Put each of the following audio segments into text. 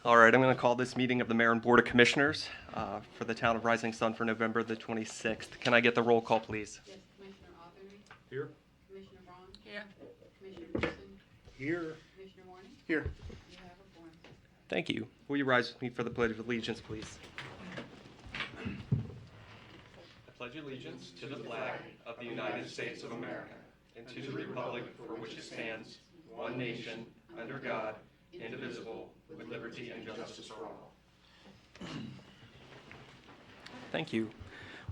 All right, I'm going to call this meeting of the Mayor and Board of Commissioners for the town of Rising Sun for November the 26th. Can I get the roll call, please? Yes, Commissioner Autheny. Here. Commissioner Braun. Here. Commissioner Pearson. Here. Commissioner Warning. Here. You have a quorum. Thank you. Will you rise with me for the Pledge of Allegiance, please? I pledge allegiance to the flag of the United States of America and to the republic for which it stands, one nation, under God, indivisible, with liberty and justice for all. Thank you.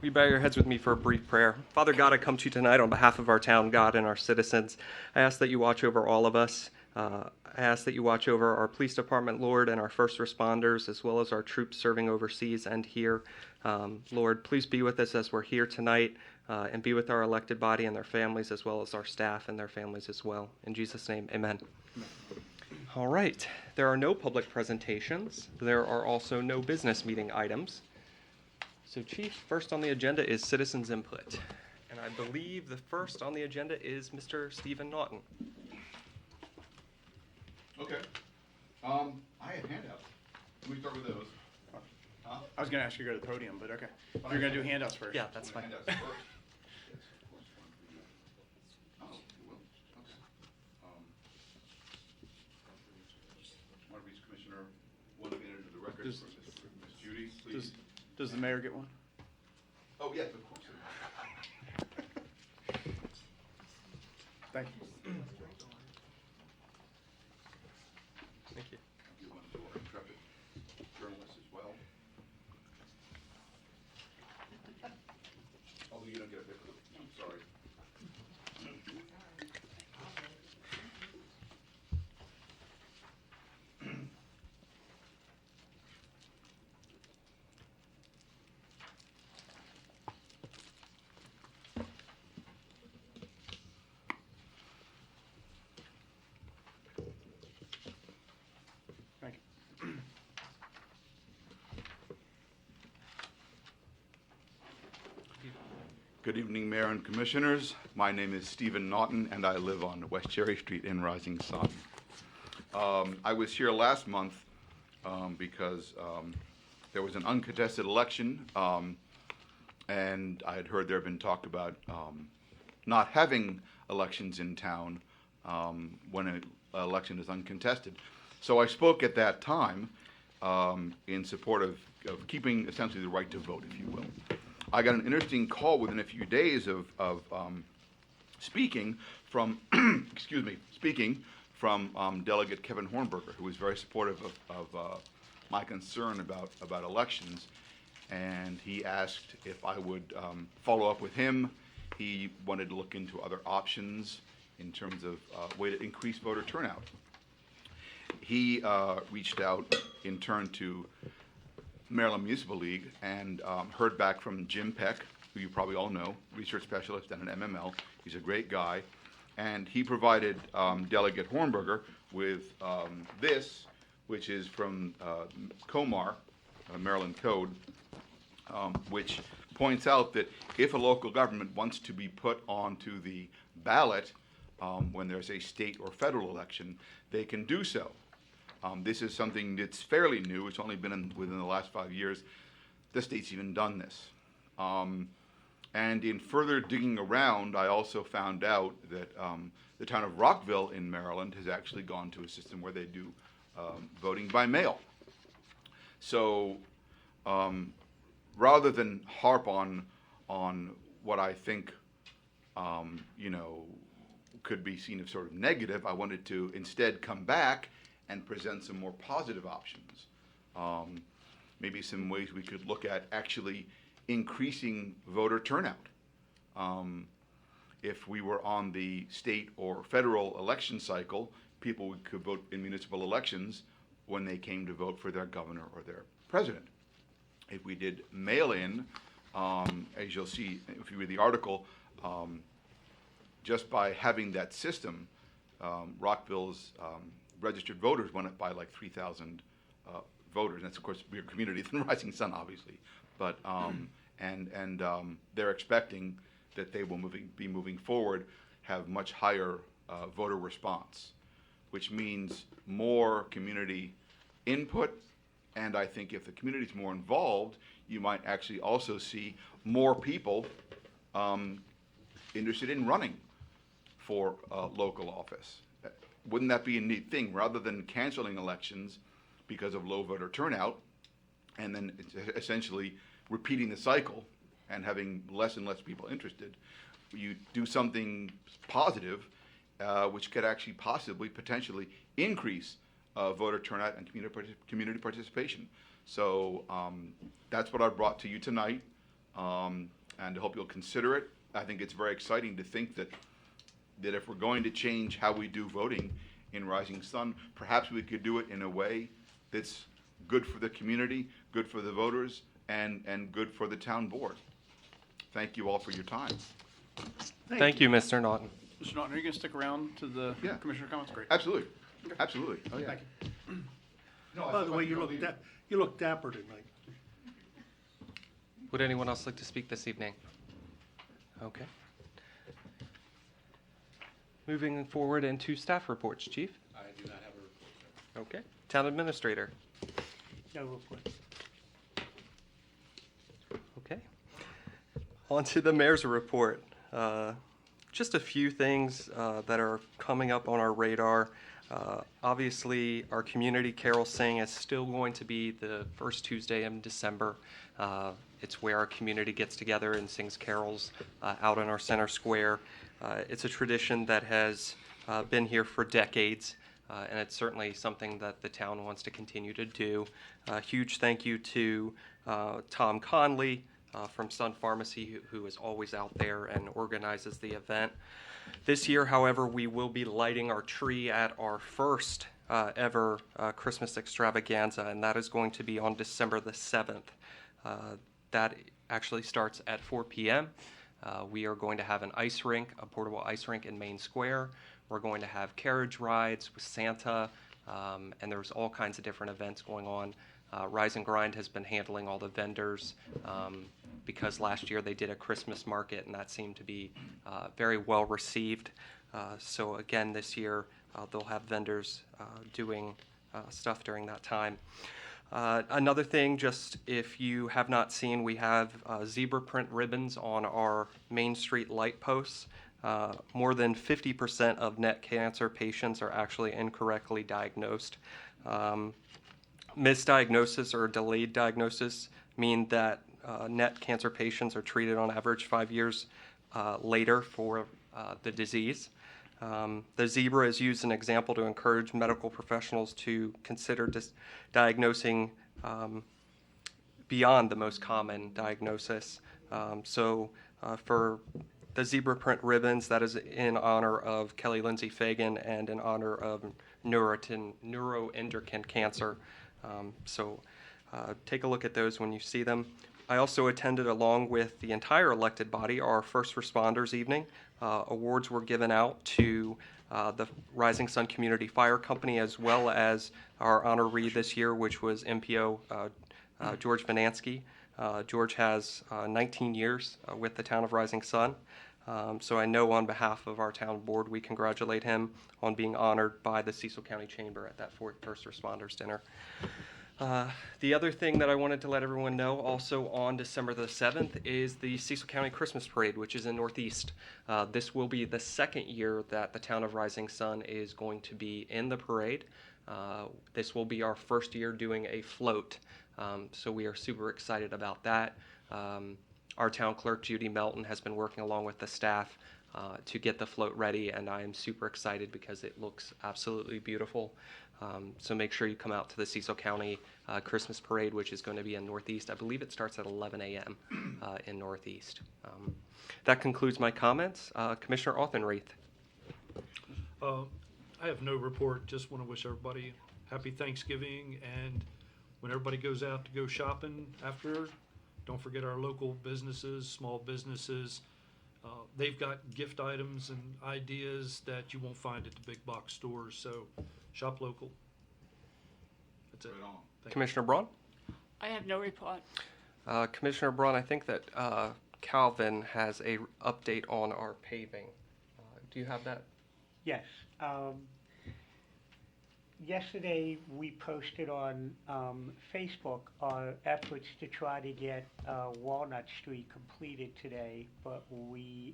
Will you bow your heads with me for a brief prayer? Father God, I come to you tonight on behalf of our town, God, and our citizens. I ask that you watch over all of us. I ask that you watch over our police department, Lord, and our first responders, as well as our troops serving overseas and here. Lord, please be with us as we're here tonight, and be with our elected body and their families, as well as our staff and their families as well. In Jesus' name, amen. All right. There are no public presentations. There are also no business meeting items. So, Chief, first on the agenda is citizens' input. And I believe the first on the agenda is Mr. Stephen Naughton. Okay. I had handouts. Can we start with those? Huh? I was going to ask you to go to the podium, but okay. You're going to do handouts first. Yeah, that's fine. Handouts first. Yes, of course. Oh, you will. Okay. Want to reach Commissioner 1 minute into the record Does- for Ms. Judy, please? Does the mayor get one? Oh, yes, of course. Thank you. Thank you. Give one to our intrepid journalists as well. Although you don't get a picture. I'm sorry. Thank you. Good evening, Mayor and Commissioners. My name is Stephen Naughton, and I live on West Cherry Street in Rising Sun. I was here last month because there was an uncontested election, and I had heard there had been talk about not having elections in town when an election is uncontested. So I spoke at that time in support of keeping essentially the right to vote, if you will. I got an interesting call within a few days of speaking from, speaking from Delegate Kevin Hornberger, who was very supportive of my concern about elections, and he asked if I would follow up with him. He wanted to look into other options in terms of way to increase voter turnout. He reached out in turn to Maryland Municipal League and heard back from Jim Peck, who you probably all know, research specialist at an MML. He's a great guy. And he provided Delegate Hornberger with this, which is from COMAR, Maryland Code, which points out that if a local government wants to be put onto the ballot when there's a state or federal election, they can do so. This is something that's fairly new. It's only been within the last 5 years. The state's even done this. And in further digging around, I also found out that the town of Rockville in Maryland has actually gone to a system where they do voting by mail. So rather than harp on what I think could be seen as sort of negative, I wanted to instead come back and present some more positive options. Maybe some ways we could look at actually increasing voter turnout. If we were on the state or federal election cycle, people could vote in municipal elections when they came to vote for their governor or their president. If we did mail-in, as you'll see if you read the article, just by having that system, Rockville's registered voters went up by like 3,000 voters. And that's, of course, a bigger community than Rising Sun, obviously. But they're expecting that they will be moving forward, have much higher voter response, which means more community input. And I think if the community is more involved, you might actually also see more people interested in running for local office. Wouldn't that be a neat thing? Rather than canceling elections because of low voter turnout, and then essentially repeating the cycle and having less and less people interested, you do something positive, which could actually possibly, potentially increase voter turnout and community participation. So that's what I brought to you tonight, and I hope you'll consider it. I think it's very exciting to think that if we're going to change how we do voting in Rising Sun, perhaps we could do it in a way that's good for the community, good for the voters, and good for the town board. Thank you all for your time. Thank you, Mr. Naughton. Mr. Naughton, are you going to stick around to the Yeah. commissioner comments? Great. Absolutely, absolutely. Oh, yeah. Thank you. No, I By said the I way, could you go look leave. you look dapper tonight. Would anyone else like to speak this evening? Okay. Moving forward into staff reports, Chief. I do not have a report, sir. Okay. Town Administrator. Yeah, real quick. Okay. On to the mayor's report. Just a few things that are coming up on our radar. Obviously, our community carol sing is still going to be the first Tuesday in December. It's where our community gets together and sings carols out in our center square. It's a tradition that has been here for decades, and it's certainly something that the town wants to continue to do. A huge thank you to Tom Conley from Sun Pharmacy, who is always out there and organizes the event. This year, however, we will be lighting our tree at our first ever Christmas extravaganza, and that is going to be on December the 7th. That actually starts at 4 p.m. We are going to have an ice rink, a portable ice rink in Main Square. We're going to have carriage rides with Santa, and there's all kinds of different events going on. Rise and Grind has been handling all the vendors because last year they did a Christmas market, and that seemed to be very well received. So again, this year they'll have vendors doing stuff during that time. Another thing, just if you have not seen, we have zebra print ribbons on our Main Street light posts. More than 50% of net cancer patients are actually incorrectly diagnosed. Misdiagnosis or delayed diagnosis mean that net cancer patients are treated on average 5 years later for the disease. The zebra is used as an example to encourage medical professionals to consider diagnosing beyond the most common diagnosis. For the zebra print ribbons, that is in honor of Kelly Lindsay Fagan and in honor of neuroendocrine cancer. Take a look at those when you see them. I also attended, along with the entire elected body, our first responders evening. Awards were given out to the Rising Sun Community Fire Company, as well as our honoree this year, which was MPO George Banansky. George has 19 years with the town of Rising Sun. So I know on behalf of our town board, we congratulate him on being honored by the Cecil County Chamber at that first responders dinner. The other thing that I wanted to let everyone know, also on December the 7th, is the Cecil County Christmas Parade, which is in Northeast. This will be the second year that the town of Rising Sun is going to be in the parade. This will be our first year doing a float, so we are super excited about that. Our town clerk, Judy Melton, has been working along with the staff to get the float ready, and I am super excited because it looks absolutely beautiful. So make sure you come out to the Cecil County Christmas Parade, which is going to be in Northeast. I believe it starts at 11 a.m. In Northeast. That concludes my comments. Commissioner Auchenreith. I have no report. Just want to wish everybody happy Thanksgiving, and when everybody goes out to go shopping after, don't forget our local businesses, small businesses. They've got gift items and ideas that you won't find at the big box stores, so shop local. That's it. Right on. Thank you. Commissioner Braun. I have no report. Commissioner Braun, I think that Calvin has a update on our paving. Do you have that? Yes. Yesterday, we posted on Facebook our efforts to try to get Walnut Street completed today, but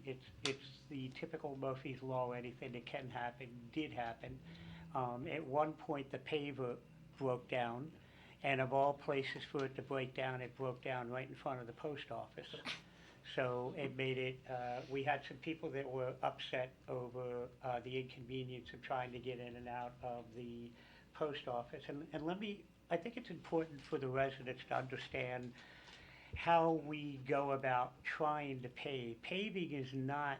it's the typical Murphy's Law, anything that can happen, did happen. At one point, the paver broke down, and of all places for it to break down, it broke down right in front of the post office. So it made it, we had some people that were upset over the inconvenience of trying to get in and out of the post office. And I think it's important for the residents to understand how we go about trying to pave. Paving is not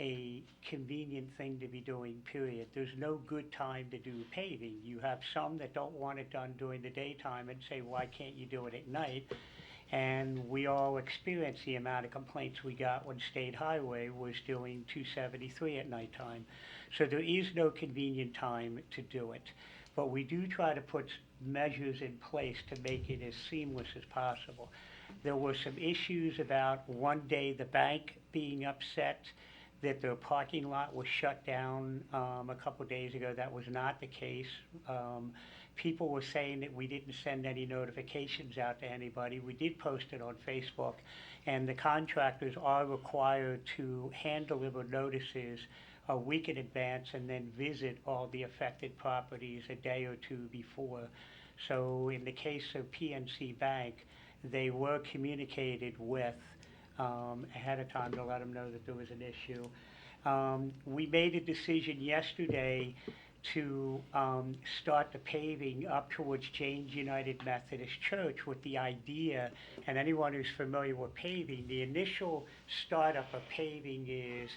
a convenient thing to be doing, period. There's no good time to do paving. You have some that don't want it done during the daytime and say, why can't you do it at night? And we all experienced the amount of complaints we got when State Highway was doing 273 at nighttime. So there is no convenient time to do it. But we do try to put measures in place to make it as seamless as possible. There were some issues about one day the bank being upset that their parking lot was shut down a couple days ago. That was not the case. People were saying that we didn't send any notifications out to anybody. We did post it on Facebook, and the contractors are required to hand deliver notices a week in advance and then visit all the affected properties a day or two before. So in the case of PNC Bank, they were communicated with ahead of time to let them know that there was an issue. We made a decision yesterday to start the paving up towards James United Methodist Church with the idea, and anyone who's familiar with paving, the initial startup of paving is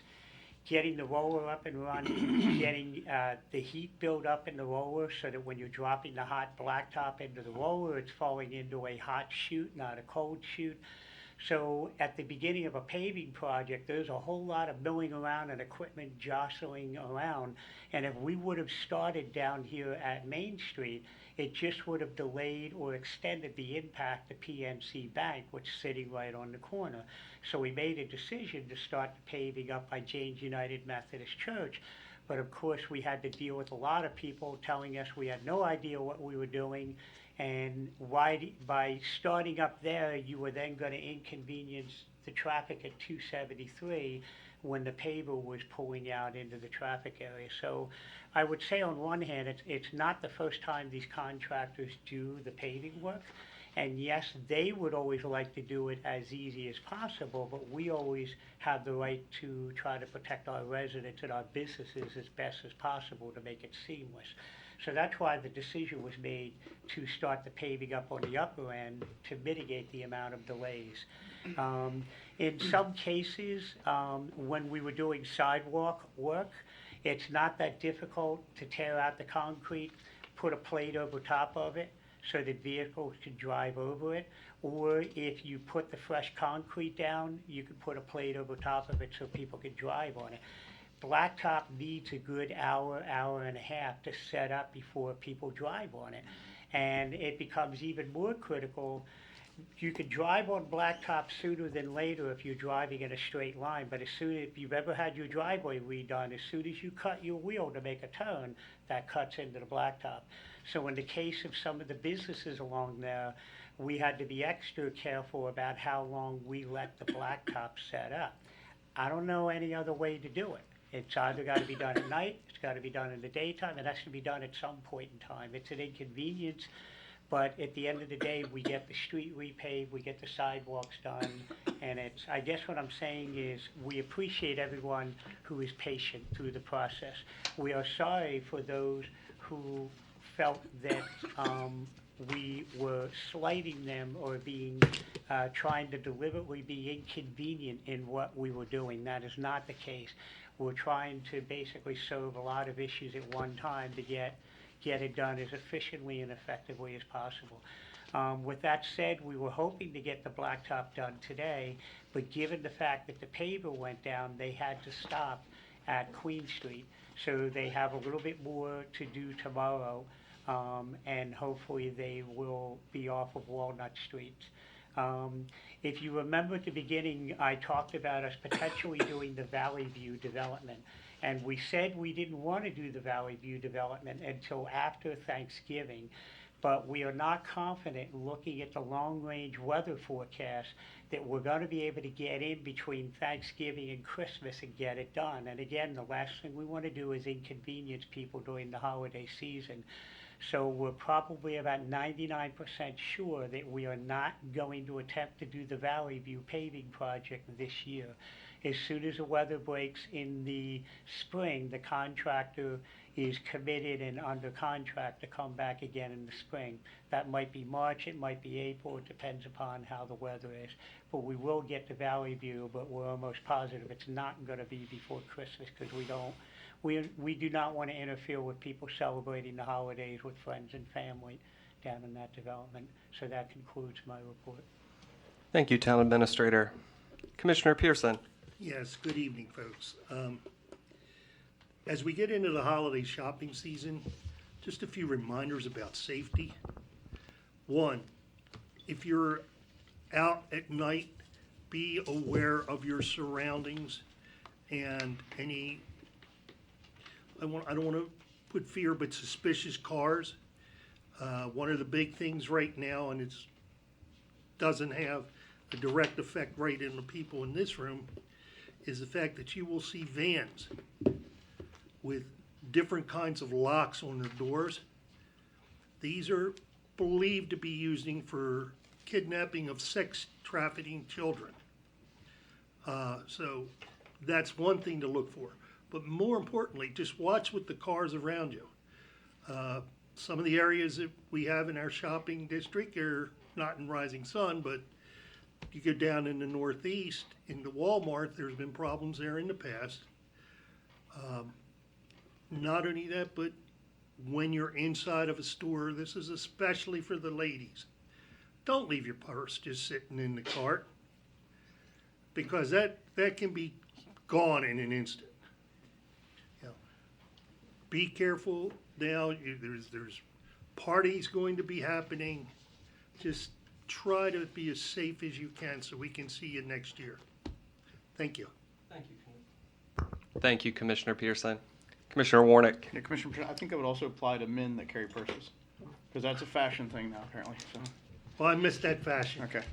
getting the roller up and running, getting the heat built up in the roller so that when you're dropping the hot blacktop into the roller, it's falling into a hot chute, not a cold chute. So at the beginning of a paving project, there's a whole lot of milling around and equipment jostling around. And if we would have started down here at Main Street, it just would have delayed or extended the impact of PNC Bank, which is sitting right on the corner. So we made a decision to start the paving up by James United Methodist Church. But of course, we had to deal with a lot of people telling us we had no idea what we were doing. And by starting up there, you were then going to inconvenience the traffic at 273 when the paver was pulling out into the traffic area. So I would say on one hand, it's not the first time these contractors do the paving work. And yes, they would always like to do it as easy as possible, but we always have the right to try to protect our residents and our businesses as best as possible to make it seamless. So that's why the decision was made to start the paving up on the upper end to mitigate the amount of delays. In some cases, when we were doing sidewalk work, it's not that difficult to tear out the concrete, put a plate over top of it so that vehicles can drive over it. Or if you put the fresh concrete down, you can put a plate over top of it so people can drive on it. Blacktop needs a good hour and a half to set up before people drive on it. And it becomes even more critical. You can drive on blacktop sooner than later if you're driving in a straight line, but if you've ever had your driveway redone, as soon as you cut your wheel to make a turn, that cuts into the blacktop. So in the case of some of the businesses along there, we had to be extra careful about how long we let the blacktop set up. I don't know any other way to do it. It's either got to be done at night, it's got to be done in the daytime, it has to be done at some point in time. It's an inconvenience, but at the end of the day, we get the street repaved, we get the sidewalks done, and I guess what I'm saying is we appreciate everyone who is patient through the process. We are sorry for those who felt that we were slighting them or trying to deliberately be inconvenient in what we were doing. That is not the case. We're trying to basically serve a lot of issues at one time to get it done as efficiently and effectively as possible. With that said, we were hoping to get the blacktop done today, but given the fact that the paver went down, they had to stop at Queen Street. So they have a little bit more to do tomorrow, and hopefully they will be off of Walnut Street. If you remember at the beginning, I talked about us potentially doing the Valley View development. And we said we didn't want to do the Valley View development until after Thanksgiving. But we are not confident, looking at the long-range weather forecast, that we're going to be able to get in between Thanksgiving and Christmas and get it done. And again, the last thing we want to do is inconvenience people during the holiday season. So we're probably about 99% sure that we are not going to attempt to do the Valley View paving project this year. As soon as the weather breaks in the spring, the contractor is committed and under contract to come back again in the spring. That might be March, it might be April, it depends upon how the weather is. But we will get to Valley View, but we're almost positive it's not going to be before Christmas, because we do not want to interfere with people celebrating the holidays with friends and family down in that development. So that concludes my report. Thank you, Town Administrator. Commissioner Pearson. Yes, good evening, folks. As we get into the holiday shopping season, just a few reminders about safety. One, if you're out at night, be aware of your surroundings and any, I don't want to put fear, but suspicious cars. One of the big things right now, and it doesn't have a direct effect right in the people in this room, is the fact that you will see vans with different kinds of locks on their doors. These are believed to be using for kidnapping of sex trafficking children. So that's one thing to look for. But more importantly, just watch with the cars around you. Some of the areas that we have in our shopping district are not in Rising Sun, but you go down in the Northeast, into Walmart, there's been problems there in the past. Not only that, but when you're inside of a store, this is especially for the ladies. Don't leave your purse just sitting in the cart, because that can be gone in an instant. You know, be careful now. There's parties going to be happening. Just try to be as safe as you can so we can see you next year. Thank you. Thank you, Commissioner Pearson. Commissioner Warnick. Yeah, Commissioner, I think that would also apply to men that carry purses, because that's a fashion thing now, apparently, so. Well, I missed that fashion. Okay,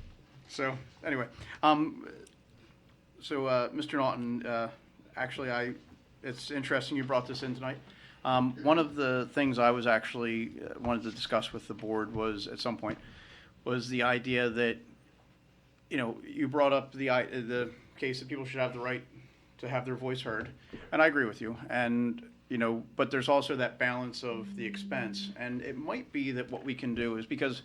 so, anyway, Mr. Naughton, actually, it's interesting you brought this in tonight. One of the things I was actually wanted to discuss with the board was, at some point, was the idea that, you know, you brought up the case that people should have the right to have their voice heard, and I agree with you, and, you know, but there's also that balance of the expense, and it might be that what we can do is, because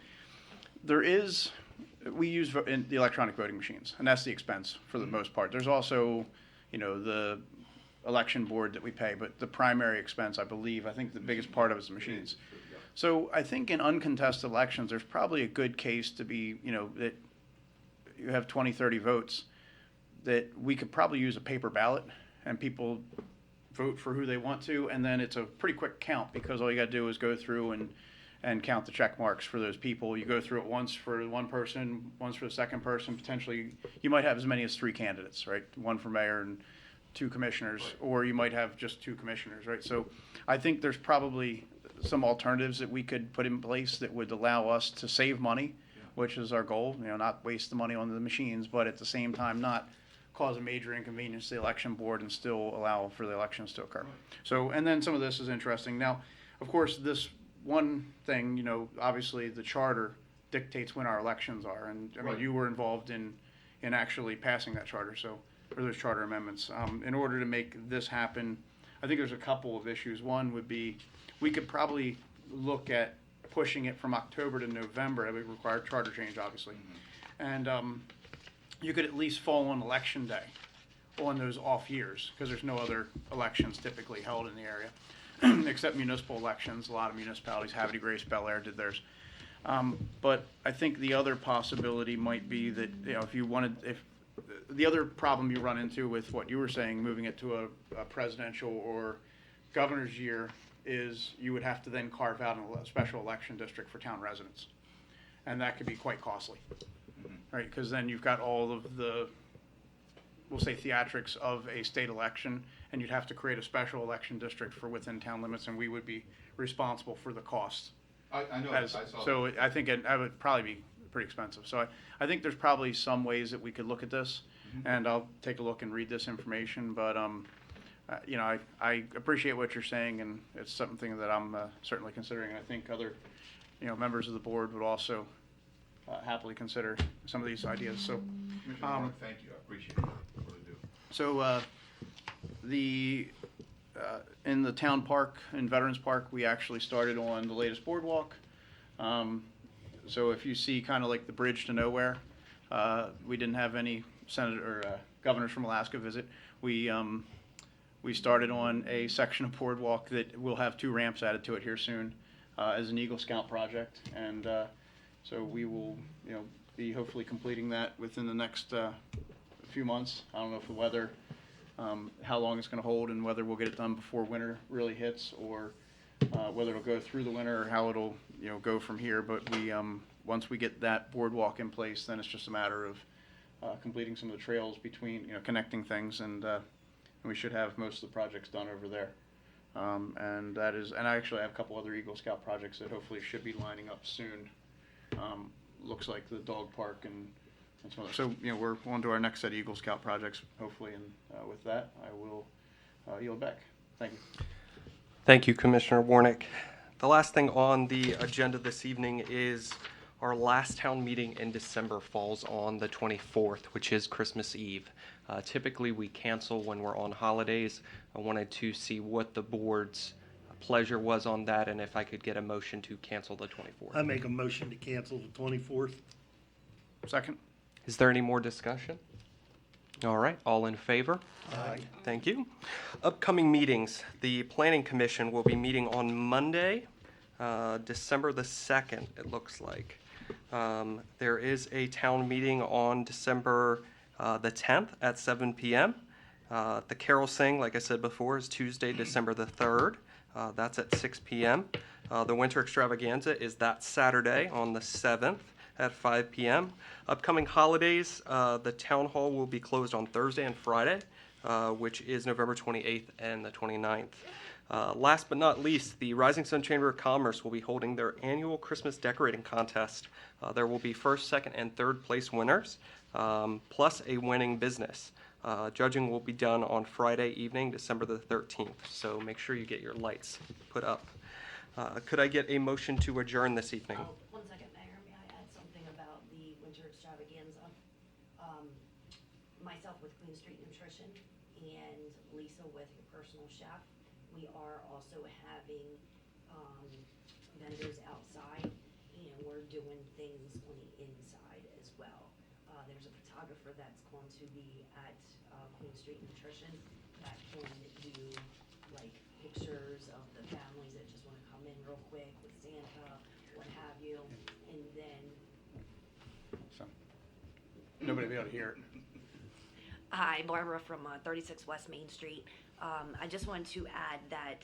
we use the electronic voting machines, and that's the expense for the most part. There's also, you know, the election board that we pay, but the primary expense, I think the biggest part of it is the machines. So I think in uncontested elections, there's probably a good case to be, you know, that you have 20, 30 votes, that we could probably use a paper ballot and people vote for who they want to, and then it's a pretty quick count, because all you got to do is go through and count the check marks for those people. You go through it once for one person, once for the second person. Potentially, you might have as many as 3 candidates, right? One for mayor and 2 commissioners, or you might have just 2 commissioners, right? So I think there's probably some alternatives that we could put in place that would allow us to save money, which is our goal, you know, not waste the money on the machines, but at the same time not cause a major inconvenience to the election board and still allow for the elections to occur. So, and then some of this is interesting. Now, of course, this one thing, you know, obviously the charter dictates when our elections are, and I mean, you were involved in actually passing that charter, so, or those charter amendments. In order to make this happen, I think there's a couple of issues. One would be, we could probably look at pushing it from October to November. It would require charter change, obviously. And you could at least fall on election day on those off years, because there's no other elections typically held in the area, except municipal elections. A lot of municipalities, Havre de Grace, Bel Air did theirs. But I think the other possibility might be that, you know, if the other problem you run into with what you were saying, moving it to a presidential or governor's year, is you would have to then carve out a special election district for town residents. And that could be quite costly, right? Because then you've got all of the, we'll say, theatrics of a state election, and you'd have to create a special election district for within town limits, and we would be responsible for the cost. I know, As- I saw. So I think that would probably be pretty expensive. So I think there's probably some ways that we could look at this, and I'll take a look and read this information, but, you know, I appreciate what you're saying, and it's something that I'm certainly considering, and I think other, you know, members of the board would also happily consider some of these ideas, so. Commissioner Warren, thank you, I appreciate it, I really do. So, in the town park, in Veterans Park, we actually started on the latest boardwalk. So if you see kind of like the bridge to nowhere, we didn't have any senator or governors from Alaska visit. We started on a section of boardwalk that will have 2 ramps added to it here soon, as an Eagle Scout project. And, so we will, you know, be hopefully completing that within the next, few months. I don't know if the weather, how long it's gonna hold and whether we'll get it done before winter really hits, or whether it'll go through the winter, or how it'll, you know, go from here. But we, once we get that boardwalk in place, then it's just a matter of completing some of the trails between, you know, connecting things, and we should have most of the projects done over there. And that is, and I actually have a couple other Eagle Scout projects that hopefully should be lining up soon. Looks like the dog park and some other. So, you know, we're on to our next set of Eagle Scout projects, hopefully, and with that, I will yield back. Thank you. Thank you, Commissioner Warnick. The last thing on the agenda this evening is our last town meeting in December falls on the 24th, which is Christmas Eve. Typically, we cancel when we're on holidays. I wanted to see what the board's pleasure was on that, and if I could get a motion to cancel the 24th. I make a motion to cancel the 24th. Second? Is there any more discussion? All right, all in favor? Aye. Thank you. Upcoming meetings. The Planning Commission will be meeting on Monday, December the 2nd, it looks like. There is a town meeting on December the 10th at 7 p.m. The Carol Sing, like I said before, is Tuesday, December the 3rd. That's at 6 p.m. The Winter Extravaganza is that Saturday on the 7th at 5 p.m. Upcoming holidays, the Town Hall will be closed on Thursday and Friday, which is November 28th and the 29th. Last but not least, the Rising Sun Chamber of Commerce will be holding their annual Christmas decorating contest. There will be first, second, and third place winners, plus a winning business. Judging will be done on Friday evening, December the 13th, so make sure you get your lights put up. Could I get a motion to adjourn this evening? Oh, 1 second, Mayor, may I add something about the winter extravaganza? Myself with Queen Street Nutrition and Lisa with Your Personal Chef, we are also having, vendors outside, and we're doing things on the inside as well. There's a photographer that's going to be at, Queen Street Nutrition that can do like pictures of the families that just wanna come in real quick with Santa, what have you, and then So, nobody will be able to hear it. Hi, Barbara from 36 West Main Street. I just wanted to add that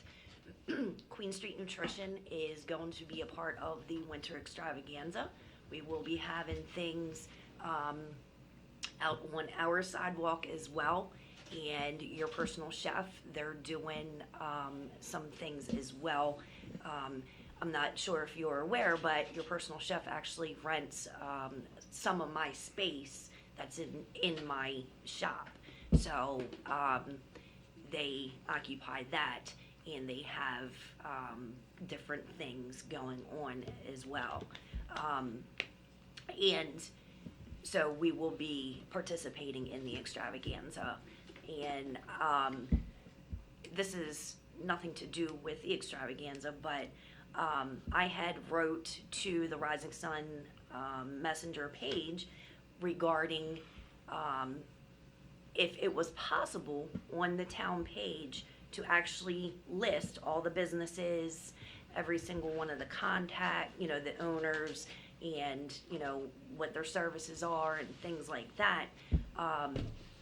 Queen Street Nutrition is going to be a part of the Winter Extravaganza. We will be having things out on our sidewalk as well. And Your Personal Chef, they're doing some things as well. I'm not sure if you're aware, but Your Personal Chef actually rents some of my space that's in my shop. So they occupy that, and they have different things going on as well. And so we will be participating in the extravaganza. And this is nothing to do with the extravaganza, but I had wrote to the Rising Sun Messenger page regarding if it was possible on the town page to actually list all the businesses, every single one of the the owners, and, what their services are and things like that,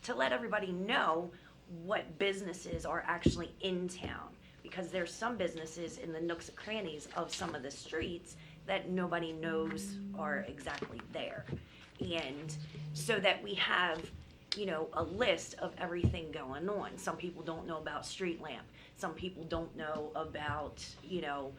to let everybody know what businesses are actually in town. Because there's some businesses in the nooks and crannies of some of the streets that nobody knows are exactly there. And so that we have you know, a list of everything going on. Some people don't know about Street Lamp. Some people don't know about, you know,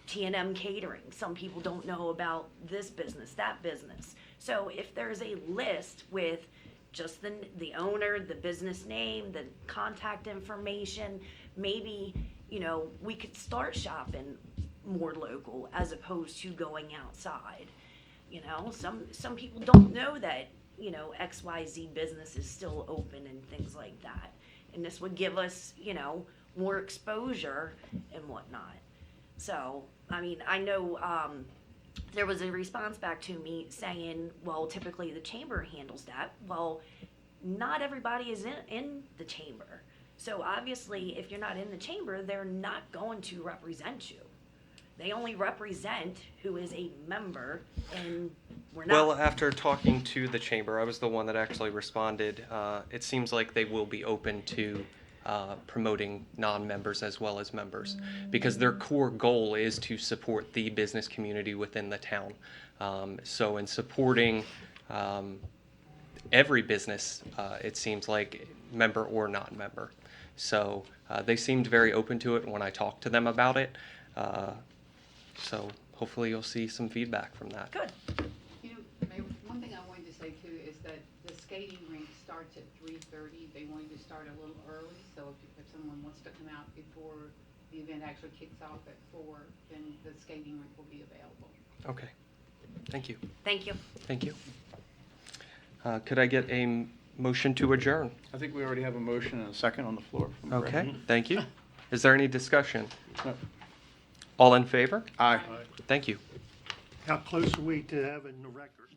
T&M Catering. Some people don't know about this business, that business. So if there's a list with just the owner, the business name, the contact information, maybe, you know, we could start shopping more local as opposed to going outside. You know, some people don't know that, you know, XYZ business is still open and things like that. And this would give us, you know, more exposure and whatnot. So, I mean, I know there was a response back to me saying, well, typically the chamber handles that. Well, not everybody is in the chamber. So obviously, if you're not in the chamber, they're not going to represent you. They only represent who is a member, and we're not. Well, after talking to the chamber, I was the one that actually responded. It seems like they will be open to promoting non-members as well as members, because their core goal is to support the business community within the town. So in supporting every business, it seems like member or non-member. So they seemed very open to it when I talked to them about it. So hopefully you'll see some feedback from that. Good. You know, Mayor, one thing I wanted to say too is that the skating rink starts at 3:30. They wanted to start a little early, so if someone wants to come out before the event actually kicks off at 4, then the skating rink will be available. Okay. Thank you. Thank you. Thank you. Could I get a motion to adjourn? I think we already have a motion and a second on the floor. Okay, thank you. Is there any discussion? No. All in favor? Aye. Thank you. How close are we to having the record?